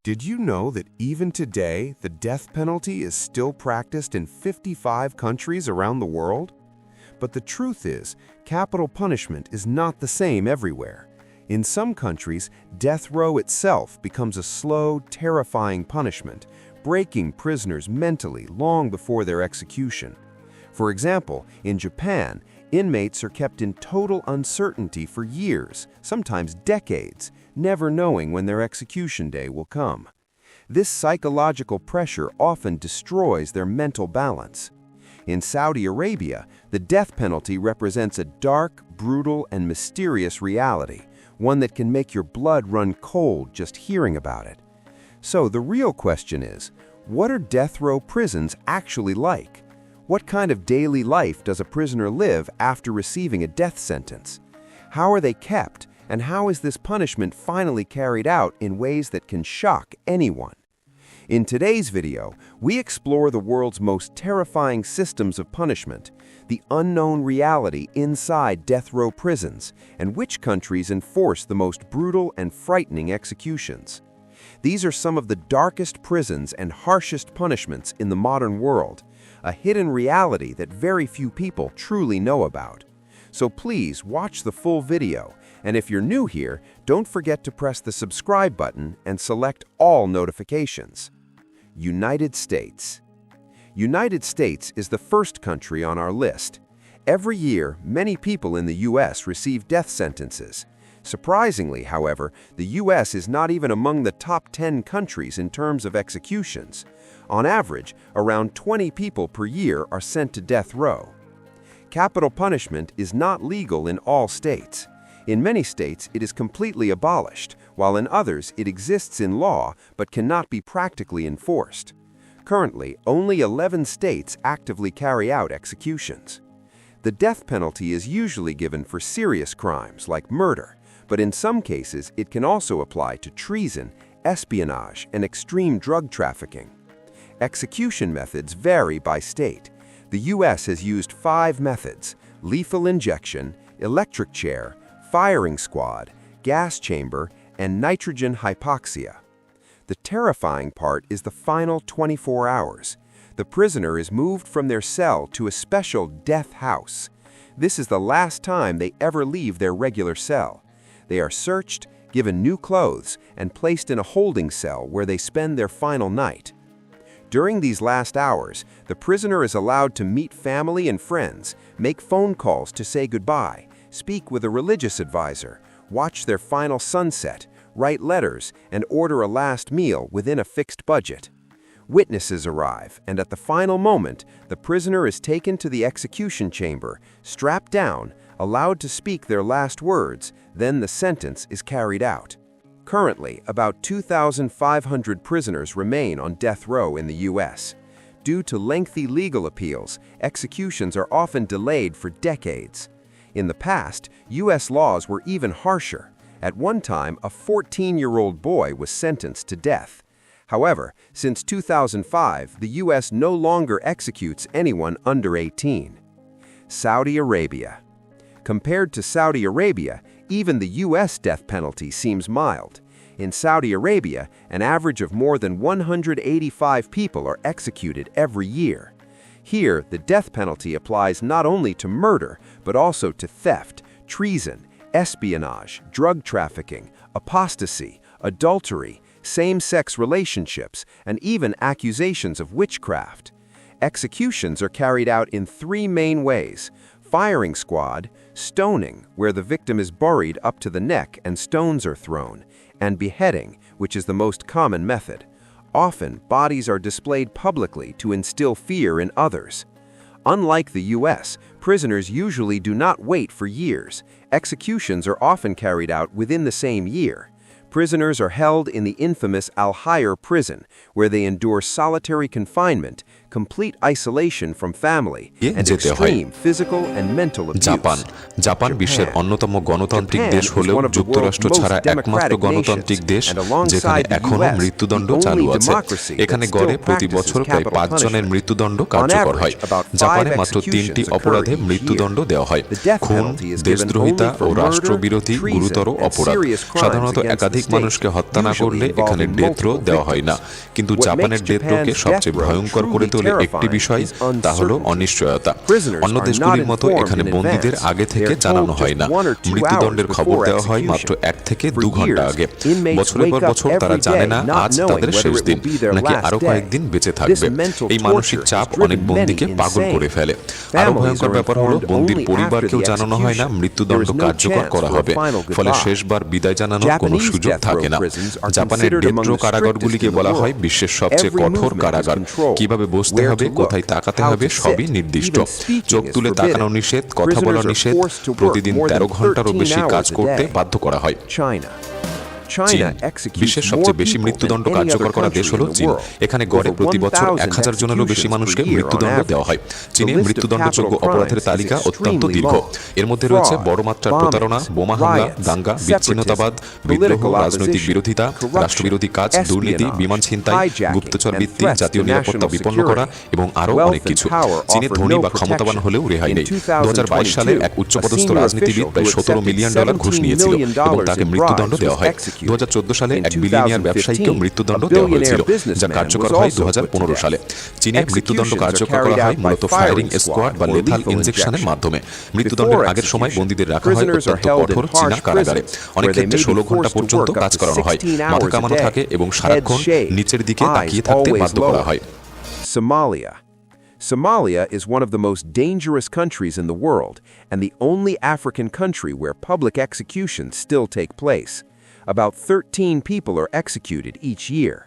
Did you know that even today, the death penalty is still practiced in 55 countries around the world? But the truth is, capital punishment is not the same everywhere. In some countries, death row itself becomes a slow, terrifying punishment, breaking prisoners mentally long before their execution. For example, in Japan, inmates are kept in total uncertainty for years, sometimes decades, never knowing when their execution day will come. This psychological pressure often destroys their mental balance. In Saudi Arabia, the death penalty represents a dark, brutal, and mysterious reality, one that can make your blood run cold just hearing about it. So the real question is, what are death row prisons actually like? What kind of daily life does a prisoner live after receiving a death sentence? How are they kept, and how is this punishment finally carried out in ways that can shock anyone? In today's video, we explore the world's most terrifying systems of punishment, the unknown reality inside death row prisons, and which countries enforce the most brutal and frightening executions. These are some of the darkest prisons and harshest punishments in the modern world, a hidden reality that very few people truly know about. So please watch the full video, and if you're new here, don't forget to press the subscribe button and select all notifications. United States. United States is the first country on our list. Every year, many people in the U.S. receive death sentences. Surprisingly, however, the U.S. is not even among the top 10 countries in terms of executions. On average, around 20 people per year are sent to death row. Capital punishment is not legal in all states. In many states, it is completely abolished, while in others it exists in law but cannot be practically enforced. Currently, only 11 states actively carry out executions. The death penalty is usually given for serious crimes like murder, but in some cases it can also apply to treason, espionage, and extreme drug trafficking. Execution methods vary by state. The U.S. has used 5 methods: lethal injection, electric chair, firing squad, gas chamber, and nitrogen hypoxia. The terrifying part is the final 24 hours. The prisoner is moved from their cell to a special death house. This is the last time they ever leave their regular cell. They are searched, given new clothes, and placed in a holding cell where they spend their final night. During these last hours, the prisoner is allowed to meet family and friends, make phone calls to say goodbye, speak with a religious advisor, watch their final sunset, write letters, and order a last meal within a fixed budget. Witnesses arrive, and at the final moment, the prisoner is taken to the execution chamber, strapped down, allowed to speak their last words, then the sentence is carried out. Currently, about 2,500 prisoners remain on death row in the U.S. Due to lengthy legal appeals, executions are often delayed for decades. In the past, U.S. laws were even harsher. At one time, a 14-year-old boy was sentenced to death. However, since 2005, the U.S. no longer executes anyone under 18. Saudi Arabia. Compared to Saudi Arabia, even the U.S. death penalty seems mild. In Saudi Arabia, an average of more than 185 people are executed every year. Here, the death penalty applies not only to murder, but also to theft, treason, espionage, drug trafficking, apostasy, adultery, same-sex relationships, and even accusations of witchcraft. Executions are carried out in 3 main ways: firing squad, stoning, where the victim is buried up to the neck and stones are thrown, and beheading, which is the most common method. Often, bodies are displayed publicly to instill fear in others. Unlike the U.S., prisoners usually do not wait for years. Executions are often carried out within the same year. Prisoners are held in the infamous Al-Hayr prison, where they endure solitary confinement, complete isolation from family, and যেতে হয়। extreme physical and mental abuse. Japan বিশ্বের অন্যতম গণতান্ত্রিক দেশ হলেও যুক্তরাষ্ট্র ছাড়া একমাত্র গণতান্ত্রিক দেশ যেখানে এখনো মৃত্যুদণ্ড চালু আছে। এখানে গড়ে প্রতি বছর প্রায় 5 জনের মৃত্যুদণ্ড কার্যকর হয়। জাপানে মাত্র 3টি অপরাধে মৃত্যুদণ্ড দেওয়া হয়: খুন, দেশদ্রোহিতা ও রাষ্ট্রবিরোধী গুরুতর অপরাধ। সাধারণত একাধিক মানুষকে হত্যা না করলে এখানে ডেথ রো দেওয়া হয় না, কিন্তু জাপানের ডেথ রোকে সবচেয়ে ভয়ঙ্কর করে তোলে একটি বিষয়, তা হলো অনিশ্চয়তা। অন্য দেশগুলির মতো এখানে বন্দীদের আগে থেকে জানানো হয় না। মৃত্যুদণ্ডের খবর দেওয়া হয় মাত্র 1 থেকে 2 ঘন্টা আগে। বছরের পর বছর তারা জানে না আজ তাদের শেষ দিন নাকি আরো কয়েকদিন বেঁচে থাকবে। এই মানসিক চাপ অনেক বন্দীকে পাগল করে ফেলে। আরো ভয়ঙ্কর ব্যাপার হলো বন্দীর পরিবারকেও জানানো হয় না মৃত্যুদণ্ড কার্যকর করা হবে, ফলে শেষবার বিদায় জানানোর কোনো সুযোগ থাকে না। জাপানের ডেথ রো কারাগারগুলিকে বলা হয় বিশ্বের সবচেয়ে কঠোর কারাগার। কিভাবে বসতে হবে, কোথায় তাকাতে হবে সবই নির্দিষ্ট। চোখ তুলে তাকানো নিষেধ, কথা বলা নিষেধ, প্রতিদিন 13 ঘন্টারও বেশি কাজ করতে বাধ্য করা হয়। চীন বিশ্বের সবচেয়ে বেশি মৃত্যুদণ্ড কার্যকর করা দেশ হল চীন। এখানে গড়ে প্রতি বছর 1000 জনেরও বেশি মানুষকে মৃত্যুদণ্ড দেওয়া হয়। চীনে মৃত্যুদণ্ডযোগ্য অপরাধের তালিকা অত্যন্ত দীর্ঘ। এর মধ্যে রয়েছে বড় মাত্রার প্রতারণা, বোমা হামলা, দাঙ্গা, বিচ্ছিন্নতাবাদ, বিদ্রোহ, রাজনৈতিক বিরোধিতা, রাষ্ট্রবিরোধী কাজ, দুর্নীতি, বিমান ছিনতাই, গুপ্তচর বৃত্তি, জাতীয় নিরাপত্তা বিপন্ন করা এবং আরও অনেক কিছু। চীনে ধনী বা ক্ষমতাবান হলেও রেহাই নেই। 2022 সালে এক উচ্চপদস্থ রাজনীতিবিদ প্রায় $17 মিলিয়ন ঘুষ নিয়েছিল এবং তাকে মৃত্যুদণ্ড দেওয়া হয়। 2014 সালে এক বিলিয়নিয়ার ব্যবসায়ীকেও মৃত্যুদণ্ড দেওয়া হয়েছিল, যা কার্যকর হয় 2015 সালে। চীনে মৃত্যুদণ্ড কার্যকর করা হয় মূলত ফায়ারিং স্কোয়াড বা লেথাল ইনজেকশনের মাধ্যমে। মৃত্যুদণ্ডের আগের সময় বন্দীদের রাখা হয় অত্যন্ত কঠোর চীনা কারাগারে। অনেক ক্ষেত্রে 16 ঘন্টা পর্যন্ত কাজ করানো হয়, মাথা কামানো থাকে এবং সারাক্ষণ নিচের দিকে তাকিয়ে থাকতে বাধ্য করা হয়। Somalia is one of the most dangerous countries in the world and the only African country where public executions still take place. About 13 people are executed each year.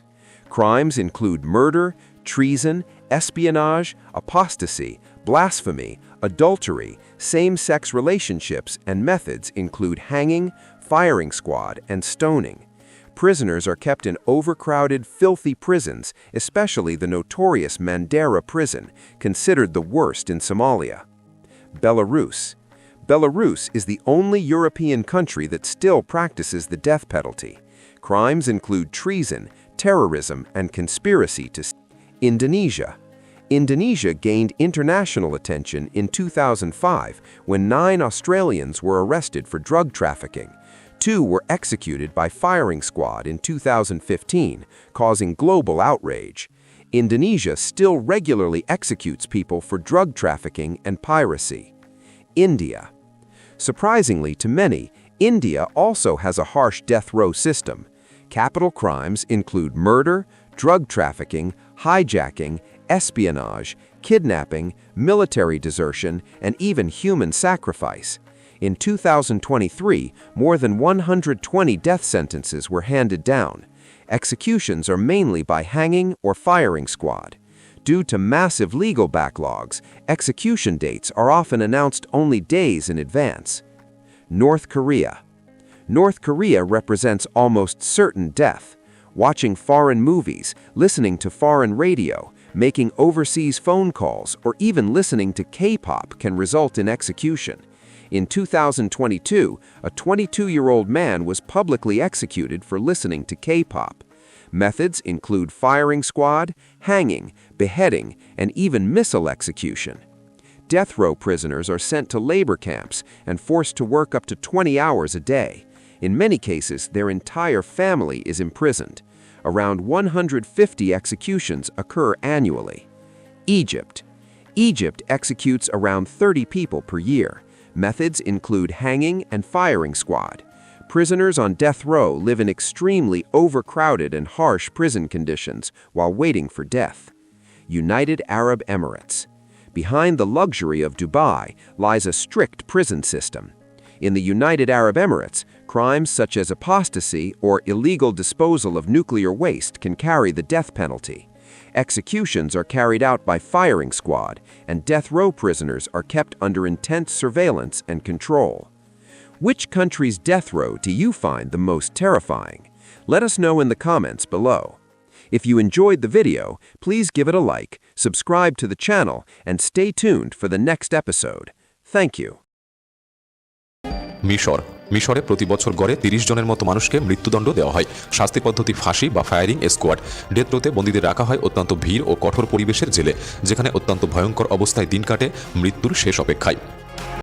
Crimes include murder, treason, espionage, apostasy, blasphemy, adultery, same-sex relationships, and methods include hanging, firing squad, and stoning. Prisoners are kept in overcrowded, filthy prisons, especially the notorious Mandera prison, considered the worst in Somalia. Belarus is the only European country that still practices the death penalty. Crimes include treason, terrorism, and conspiracy to Indonesia gained international attention in 2005 when 9 Australians were arrested for drug trafficking. 2 were executed by firing squad in 2015, causing global outrage. Indonesia still regularly executes people for drug trafficking and piracy. India. Surprisingly to many, India also has a harsh death row system. Capital crimes include murder, drug trafficking, hijacking, espionage, kidnapping, military desertion, and even human sacrifice. In 2023, more than 120 death sentences were handed down. Executions are mainly by hanging or firing squad. Due to massive legal backlogs, execution dates are often announced only days in advance. North Korea. North Korea represents almost certain death. Watching foreign movies, listening to foreign radio, making overseas phone calls, or even listening to K-pop can result in execution. In 2022, a 22-year-old man was publicly executed for listening to K-pop. Methods include firing squad, hanging, beheading, and even missile execution. Death row prisoners are sent to labor camps and forced to work up to 20 hours a day. In many cases, their entire family is imprisoned. Around 150 executions occur annually. Egypt executes around 30 people per year. Methods include hanging and firing squad. Prisoners on death row live in extremely overcrowded and harsh prison conditions while waiting for death. United Arab Emirates. Behind the luxury of Dubai lies a strict prison system. In the United Arab Emirates, crimes such as apostasy or illegal disposal of nuclear waste can carry the death penalty. Executions are carried out by firing squad, and death row prisoners are kept under intense surveillance and control. Which country's death row do you find the most terrifying? Let us know in the comments below. If you enjoyed the video, please give it a like, Subscribe to the channel and stay tuned for the next episode. Thank you. মিশরে প্রতি বছর গড়ে 30 জনের মতো মানুষকে মৃত্যুদণ্ড দেওয়া হয়। শাস্তি পদ্ধতি ফাঁসি বা ফায়ারিং স্কোয়াড। ডেথ রোতে বন্দীদের রাখা হয় অত্যন্ত ভিড় ও কঠোর পরিবেশের জেলে, যেখানে অত্যন্ত ভয়ঙ্কর অবস্থায় দিন কাটে মৃত্যুর শেষ অপেক্ষায়।